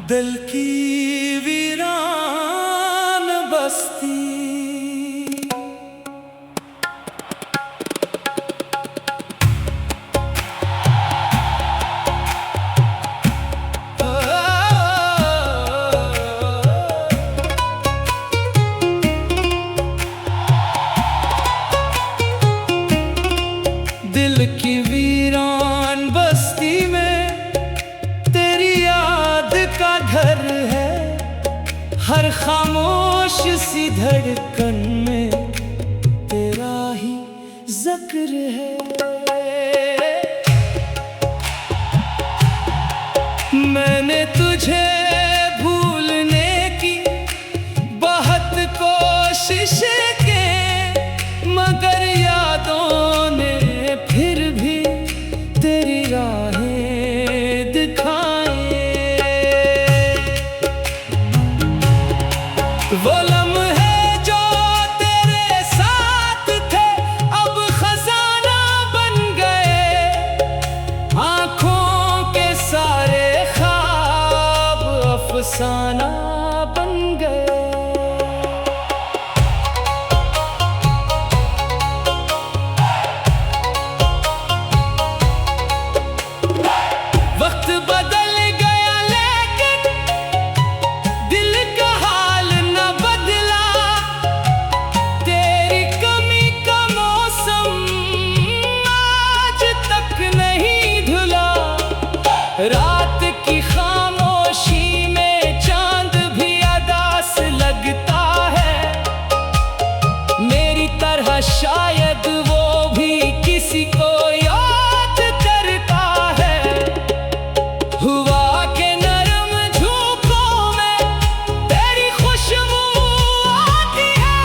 दिल की वीरान बस्ती, दिल की वीरान बस्ती में तेरी याद का घर है। हर खामोश सी धड़कन में तेरा ही जिक्र है। मैंने तुझे भूलने की बहुत कोशिश की, मगर यादों ने फिर भी तेरी राहें दिखाए। वो लम्हे जो तेरे साथ थे अब खजाना बन गए। आंखों के सारे ख्वाब अफसाना बन गए। वक्त बदल गया लेकिन दिल का हाल न बदला। तेरी कमी का मौसम आज तक नहीं धुला। रात की खामोशी में चांद भी अदास लगता है। मेरी तरह शायद वो भी किसी को याद करता है। हुआ के नरम झोंकों में तेरी खुशबू आती है।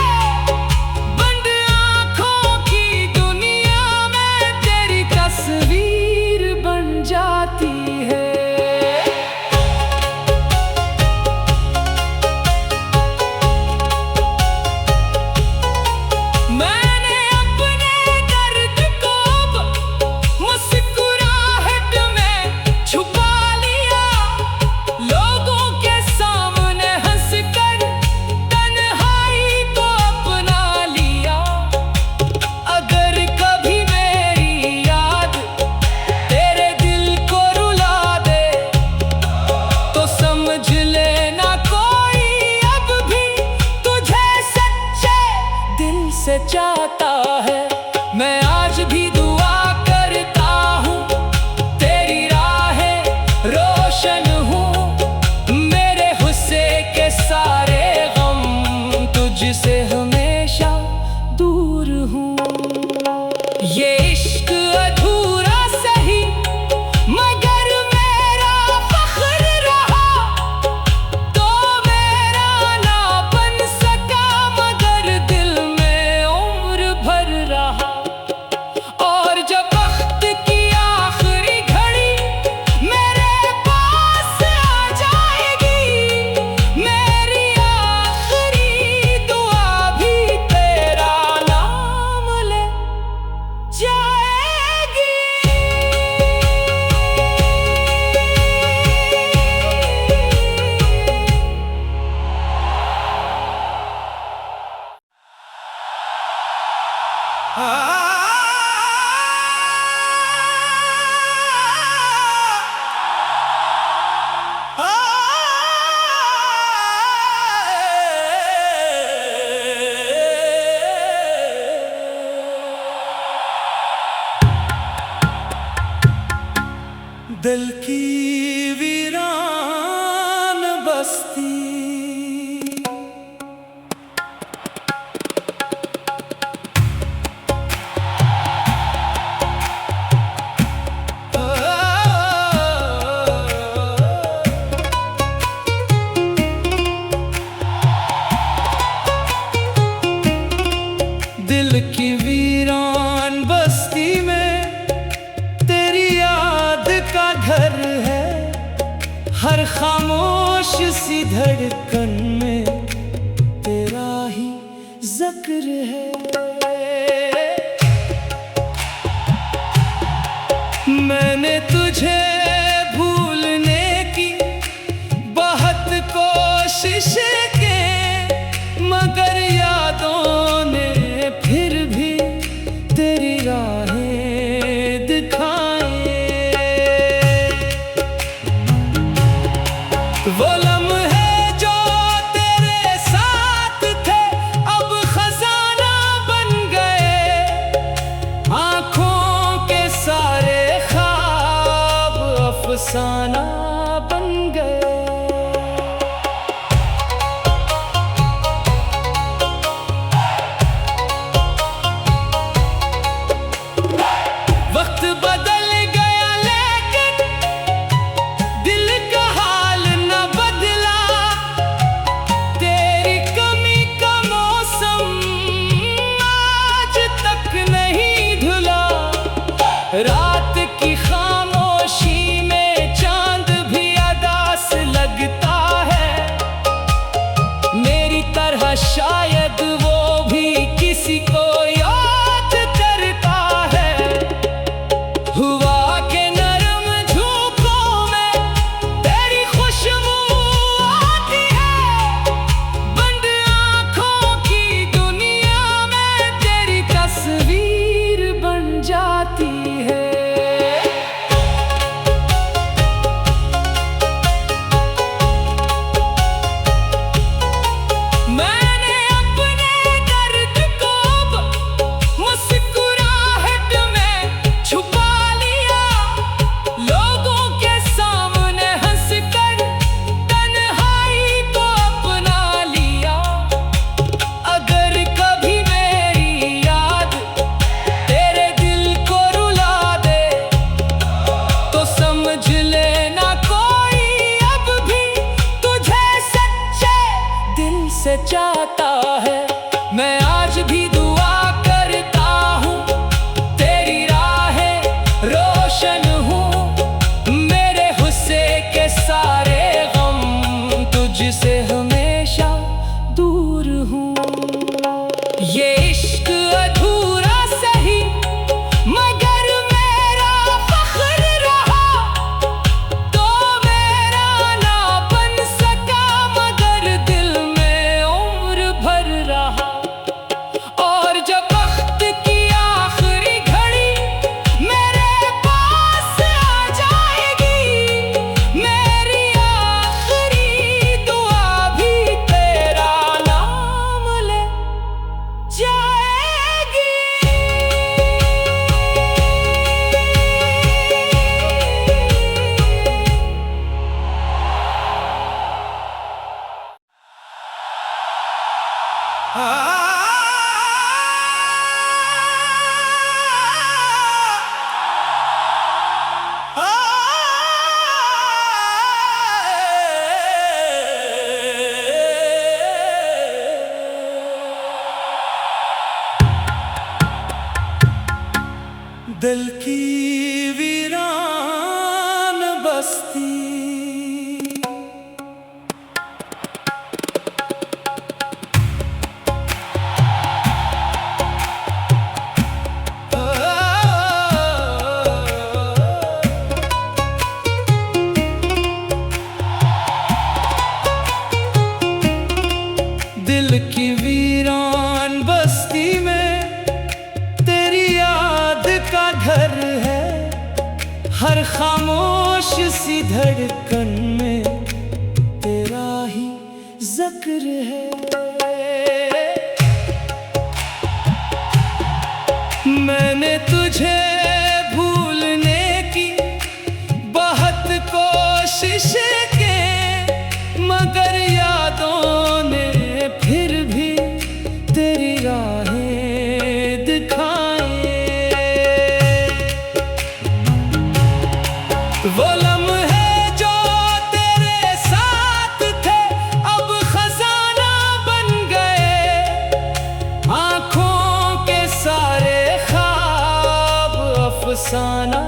बंद आँखों की दुनिया में तेरी तस्वीर बन जाती है। मैंने अपने दर्द को मुस्कुराहट में छुपा लिया। लोगों के सामने हंसकर तन्हाई को अपना लिया। अगर कभी मेरी याद तेरे दिल को रुला दे तो समझ लेना कोई अब भी तुझे सच्चे दिल से चाहता है। मैं आज भी दुआ करता हूँ तेरी राहें रोशन हूँ। मेरे गुस्से के सारे गम तुझसे हमेशा दूर हूँ। ये इश्क अधूरा सही मगर मेरा फख्र रहा। तो मेरा ना बन सका मगर दिल में उम्र भर रहा। और जब वक्त की आखिरी घड़ी मेरे पास आ जाएगी, मेरी आखिरी दुआ भी तेरा नाम ले जाएगी। दिल की वीरान बस्ती, दिल की वीरान बस्ती में सी धड़कन में तेरा ही जिक्र है। मैंने तुझे भूलने की बहुत कोशिश की, मगर यादों ने फिर भी तेरी राहें दिखाए। वो लम्हे जो तेरे साथ थे अब खजाना बन गए, आँखों के सारे ख्वाब अफसाना बन गए। वक्त बदल गया लेकिन दिल का हाल न बदला, तेरी कमी का मौसम आज तक नहीं धुला। रात की खामोशी में चांद भी अदास लगता है, मेरी तरह शायद वो भी किसी को याद करता है। हुआ के नरम झोंकों में तेरी खुशबू आती है, बंद आँखों की दुनिया में तेरी तस्वीर बन जाती है। मैंने अपने दर्द को मुस्कुराहट में छुपा लिया, लोगों के सामने हंसकर तन्हाई को अपना लिया। अगर कभी मेरी याद तेरे दिल को रुला दे, तो समझ लेना कोई अब भी तुझे सच्चे दिल से चाहता है। मैं आज भी दुआ करता हूँ तेरी राहें रोशन हूँ, मेरे गुस्से के सारे गम तुझसे हमेशा दूर हूँ। ये इश्क अधूरा सही मगर मेरा फख्र रहा, तो मेरा ना बन सका मगर दिल में उम्र भर रहा। और जब वक्त की आखिरी घड़ी मेरे पास आ जाएगी, मेरी आखिरी दुआ भी तेरा नाम ले जाएगी। दिल की वीरान बस्ती, दिल की वीरान बस्ती में तेरी याद का घर है। हर खामोश सी धड़कन में तेरा ही जिक्र है। मैंने तुझे भूलने की बहुत कोशिश की, मगर यादों ने फिर भी तेरी राहें दिखाए। वो लम्हे जो तेरे साथ थे अब खजाना बन गए, आँखों के सारे ख्वाब अफसाना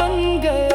बन गए।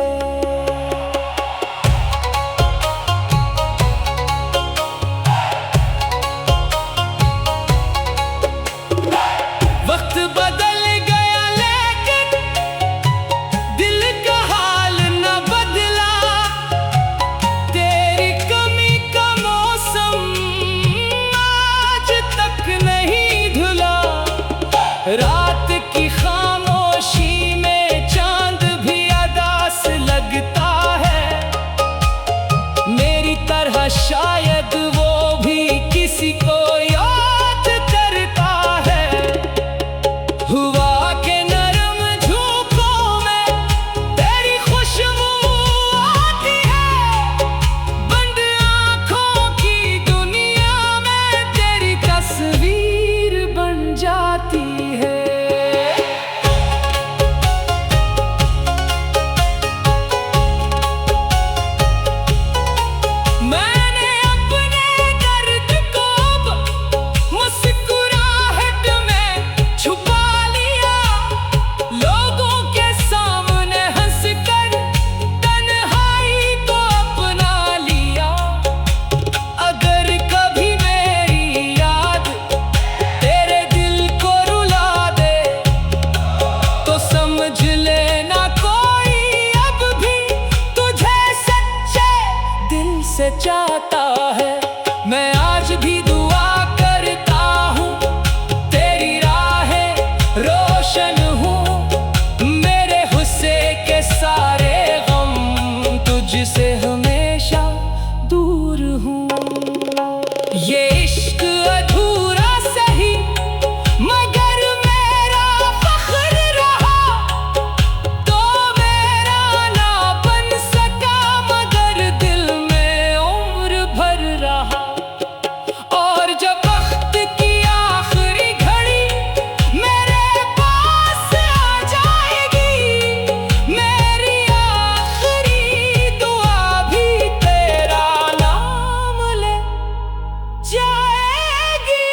जाता है। मैं आज भी दुआ करता हूँ, तेरी राहें रोशन हूँ। मेरे गुस्से के सारे गम तुझसे हमेशा दूर हूँ। ये इश्क अधूरा सही मगर मेरा फख्र रहा, तो मेरा ना बन सका मगर दिल में उम्र भर रहा। और जब वक्त की आखिरी घड़ी मेरे पास आ जाएगी, मेरी आखिरी दुआ भी तेरा नाम ले जाएगी।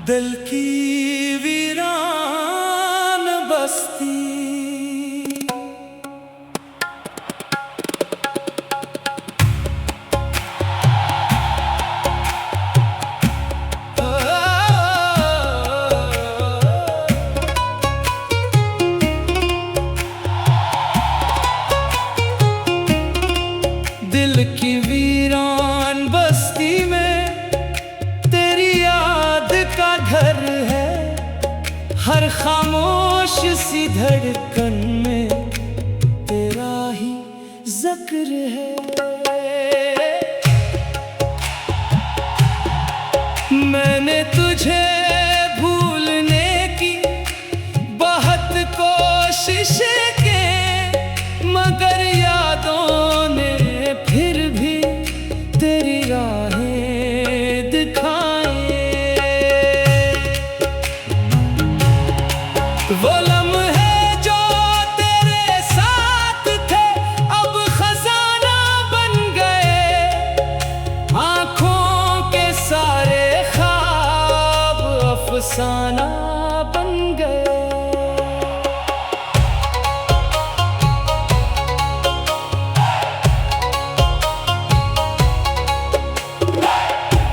दिल की वीरान बस्ती, दिल की वीरान बस्ती में तेरी याद का घर है। हर खामोश सी धड़कन में तेरा ही जिक्र है। मैंने तुझे भूलने की बहुत कोशिश की, मगर यादों ने फिर भी तेरी राहें दिखाए। वो लम्हे जो तेरे साथ थे अब खजाना बन गए। आँखों के सारे ख्वाब अफसाना बन गए।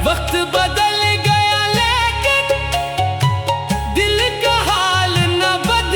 वक्त बदल गया लेकिन दिल का हाल न बदला।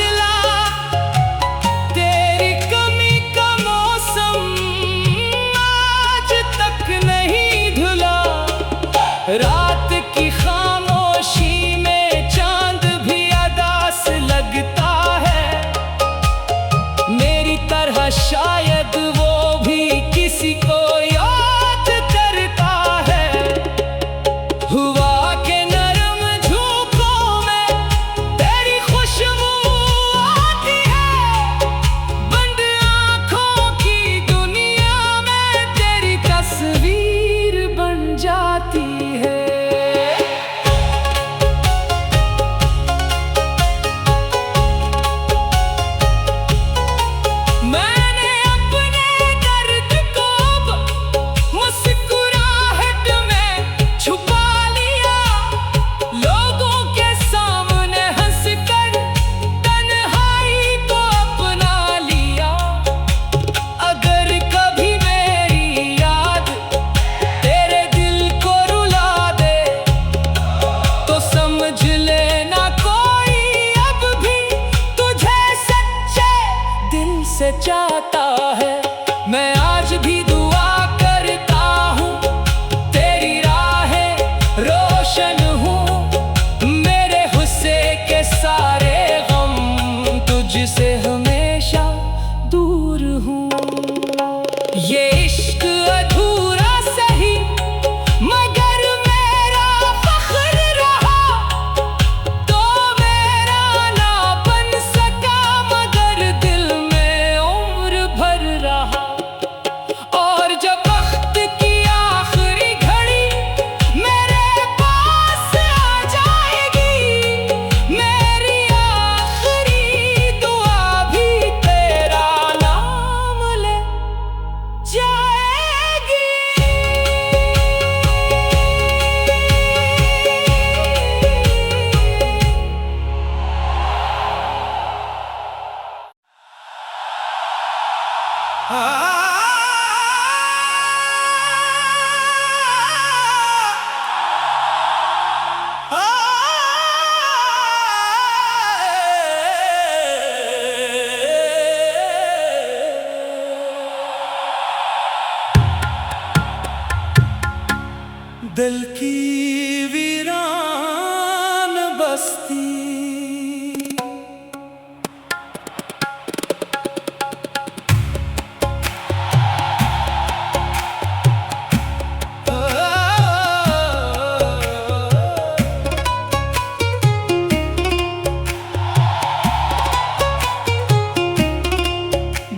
दिल की वीरान बस्ती,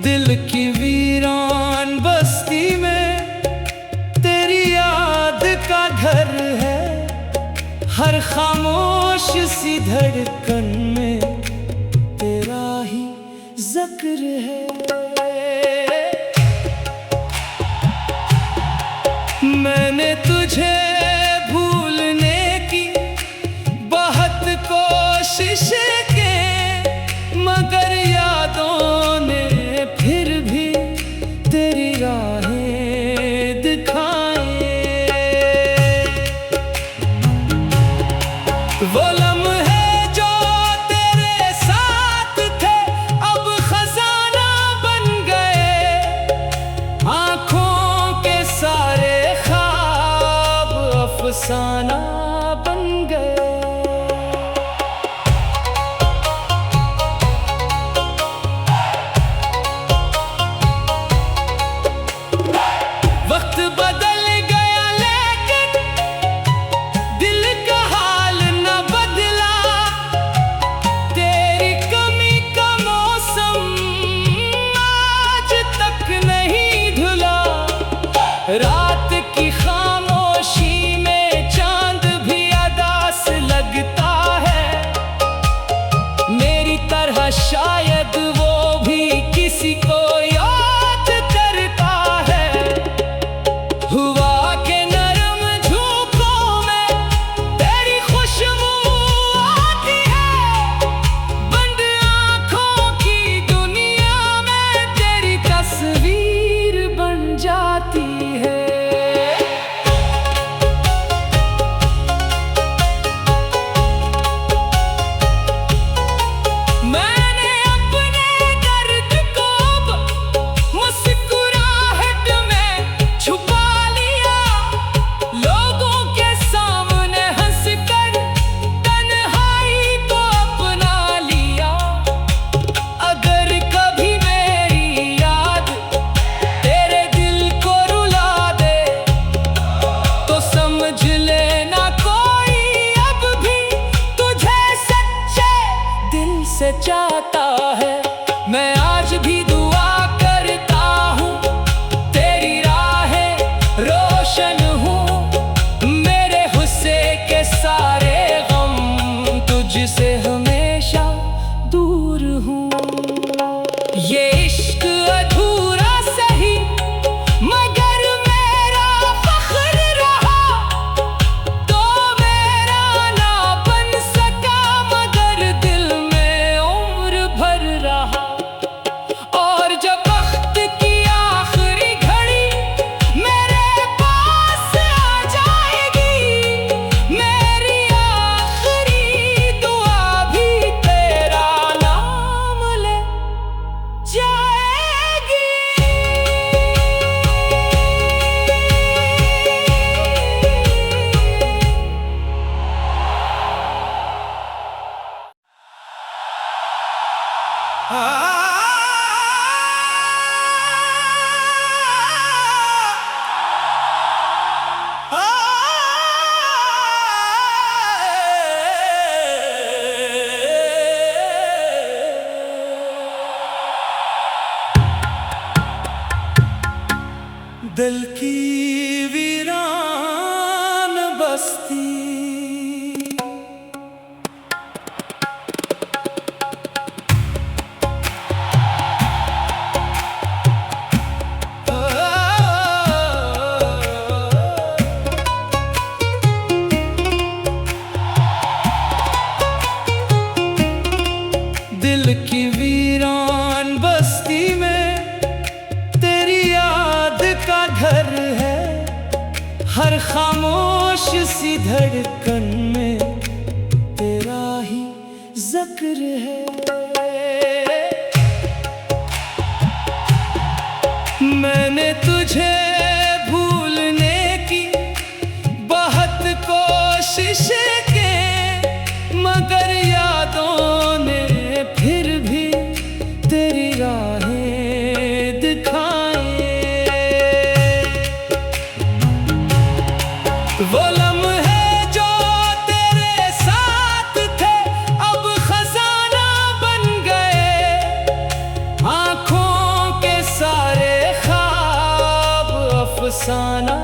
दिल की वीरान बस्ती में तेरी याद का घर है। हर खामोश सी धड़कन में तेरा ही जिक्र है। मैंने तुझे भूलने की बहुत कोशिश की, मगर यादों ने फिर भी तेरी राहें दिखाए। वो लम्हे जो तेरे साथ थे अब खजाना बन गए। आंखों के सारे ख्वाब अफसाना बन गए। वक्त बदल गया लेकिन दिल का हाल न बदला। तेरी कमी का मौसम आज तक नहीं धुला। रात की खामोशी में चांद भी अदास लगता है। मेरी तरह शायद वो भी किसी को याद करता है। हुआ के नरम झोंकों में तेरी खुशबू आती है। बंद आँखों की दुनिया में तेरी तस्वीर बन जाती है। मैंने अपने दर्द को मुस्कुराहट में छुपा लिया। लोगों के सामने हंसकर तन्हाई को अपना लिया। अगर कभी मेरी याद तेरे दिल को रुला दे तो समझ लेना कोई अब भी तुझे सच्चे दिल से चाहता है। मैं आज भी दुआ करता हूँ तेरी राहें रोशन हूँ। मेरे गुस्से के सारे गम तुझसे हमेशा दूर हूँ। ये इश्क अधूरा सही मगर मेरा फख्र रहा। तो मेरा ना बन सका मगर दिल में उम्र भर रहा। और जब वक्त की आखिरी घड़ी मेरे पास आ जाएगी, मेरी आखिरी दुआ भी तेरा नाम ले जाएगी। दिल की वीरान बस्ती, दिल की वीरान बस्ती में सी धड़कन में तेरा ही जिक्र है। मैंने तुझे भूलने की बहुत कोशिश की, मगर यादों ने फिर भी तेरी राहें दिखाए। वो लम्हे जो तेरे साथ थे अब खजाना बन गए, आंखों के सारे ख्वाब अफसाना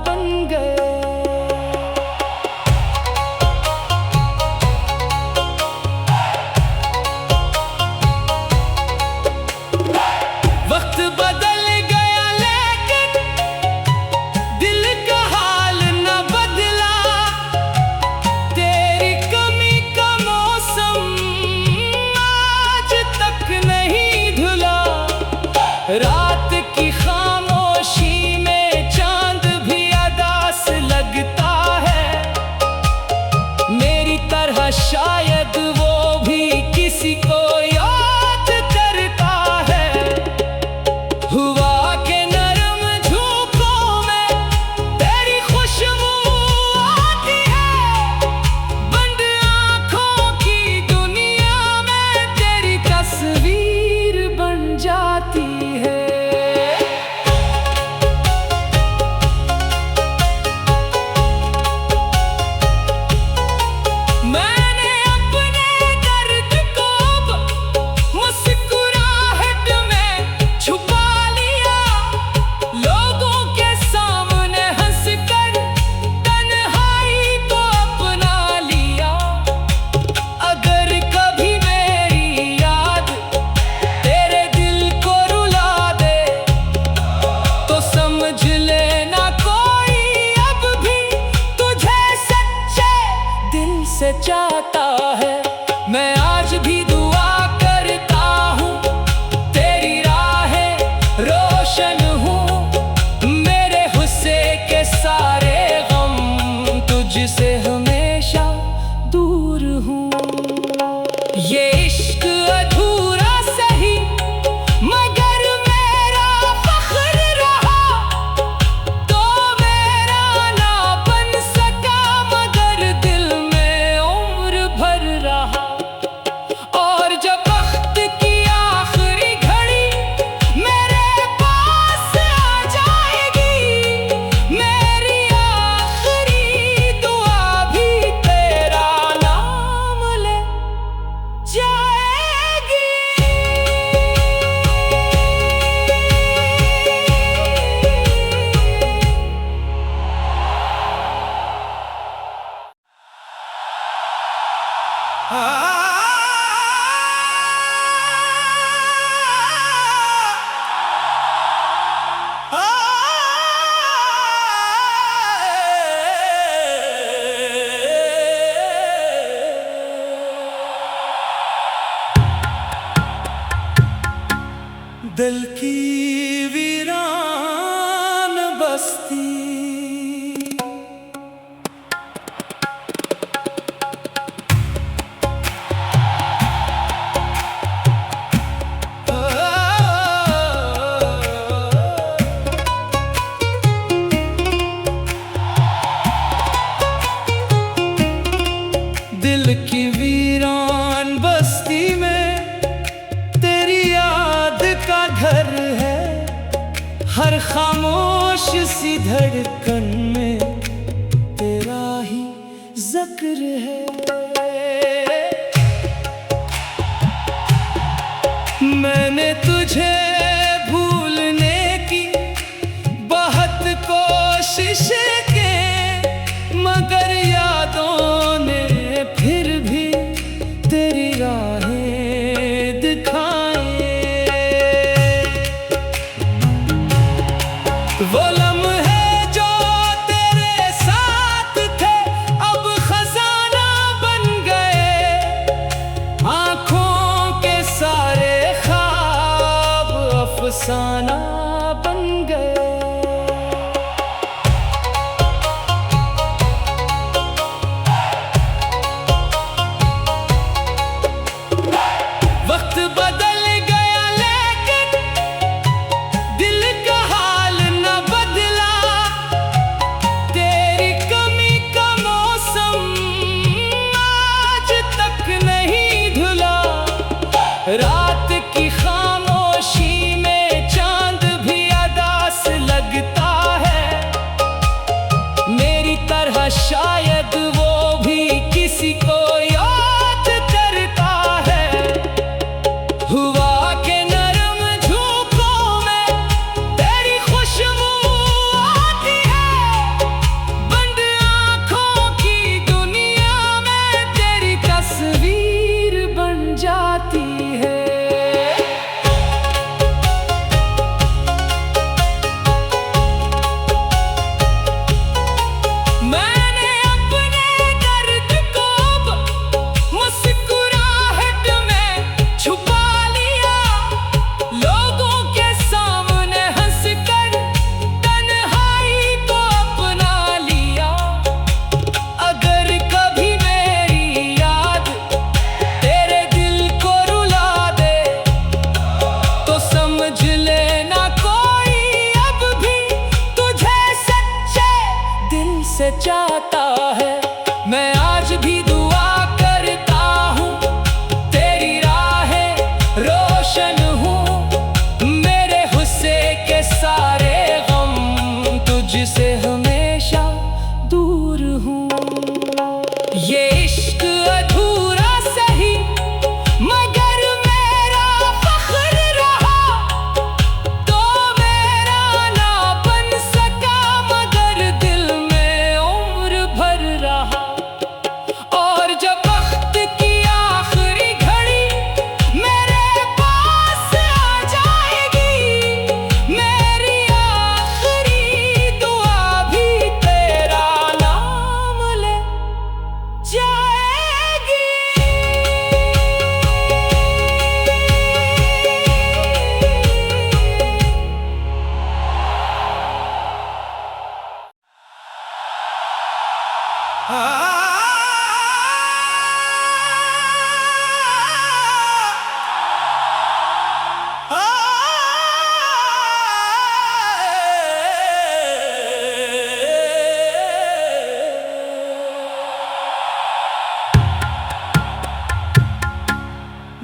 बन गए। वक्त बदल गया लेकिन दिल का हाल न बदला, तेरी कमी का मौसम आज तक नहीं धुला। रात की खामोशी में चांद भी अदास लगता है, मेरी तरह शायद वो भी किसी को याद करता है। हुआ के नरम झोंकों में तेरी खुशबू आती है, बंद आँखों की दुनिया में तेरी तस्वीर बन जाती है। मैंने अपने दर्द को मुस्कुराहट में छुपा लिया, लोगों के सामने हंसकर तन्हाई को अपना लिया। अगर कभी मेरी याद तेरे दिल को रुला दे, तो समझ लेना कोई अब भी तुझे सच्चे दिल से चाहता है। मैं आज भी दुआ करता हूँ तेरी राहें रोशन हूँ, मेरे गुस्से के सारे गम तुझसे हमेशा दूर हूँ। ये इश्क अधूरा सही मगर मेरा फख्र रहा, तो मेरा ना बन सका मगर दिल में उम्र भर रहा। और जब वक्त की आखिरी घड़ी मेरे पास आ जाएगी, मेरी आखिरी दुआ भी तेरा नाम ले जाएगी। दिल की वीरान बस्ती, दिल की वीरान बस्ती में तेरी याद का घर है। हर खामोश सी धड़कन में तेरा ही जिक्र है। मैंने तुझे भूलने की बहुत कोशिश की, मगर यादों ने फिर भी तेरी राहें दिखाए। वो लम्हे जो तेरे साथ थे अब खजाना बन गए, आंखों के सारे ख्वाब अफसाना बन गए।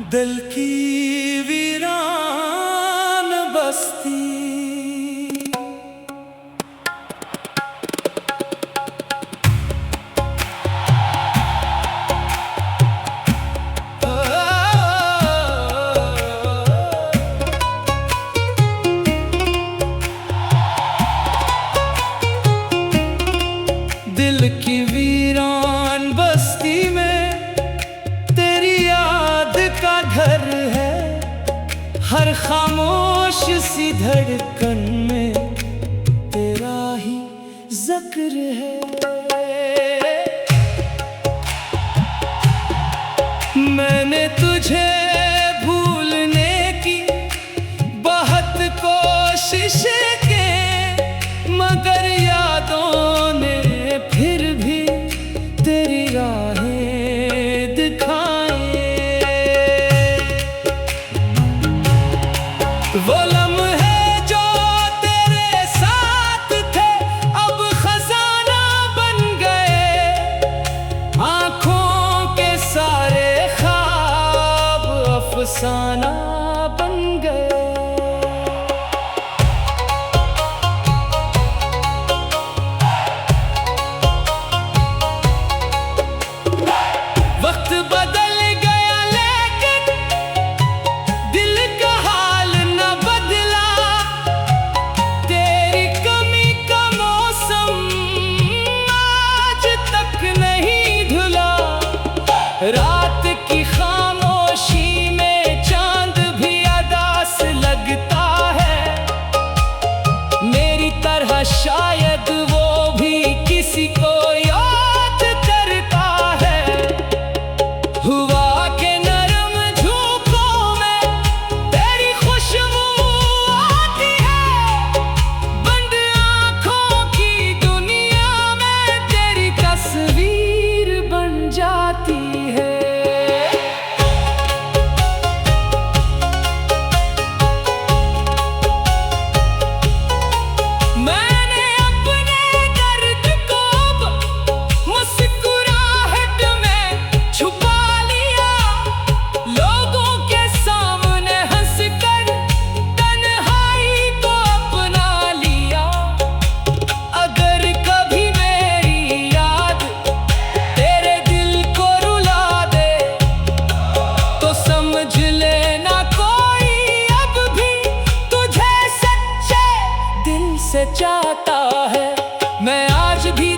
दिल की वीरान बस्ती। दिल की वीरान बस्ती में तेरी याद का घर है। हर खामोश सी धड़कन में तेरा ही जिक्र है। मैंने तुझे भूलने की बहुत कोशिश की, मगर यादों ने फिर भी तेरी राहें दिखाए। वो लम्हे जो तेरे साथ थे अब खजाना बन गए। आंखों के सारे ख्वाब अफसाना बन गए। वक्त बदल गया लेकिन दिल का हाल न बदला। तेरी कमी का मौसम आज तक नहीं धुला। रात की खामोशी में चांद भी अदास लगता है। मेरी तरह शायद वो भी किसी को याद करता है। हुआ के नरम झोंकों में तेरी खुशबू आती है। बंद आँखों की दुनिया में तेरी तस्वीर बन जाती है। मैंने अपने दर्द को मुस्कुराहट में छुपा लिया। लोगों के सामने हंसकर तन्हाई को अपना लिया। अगर कभी मेरी याद तेरे दिल को रुला दे तो समझ लेना कोई अब भी तुझे सच्चे दिल से चाहता है। मैं आज भी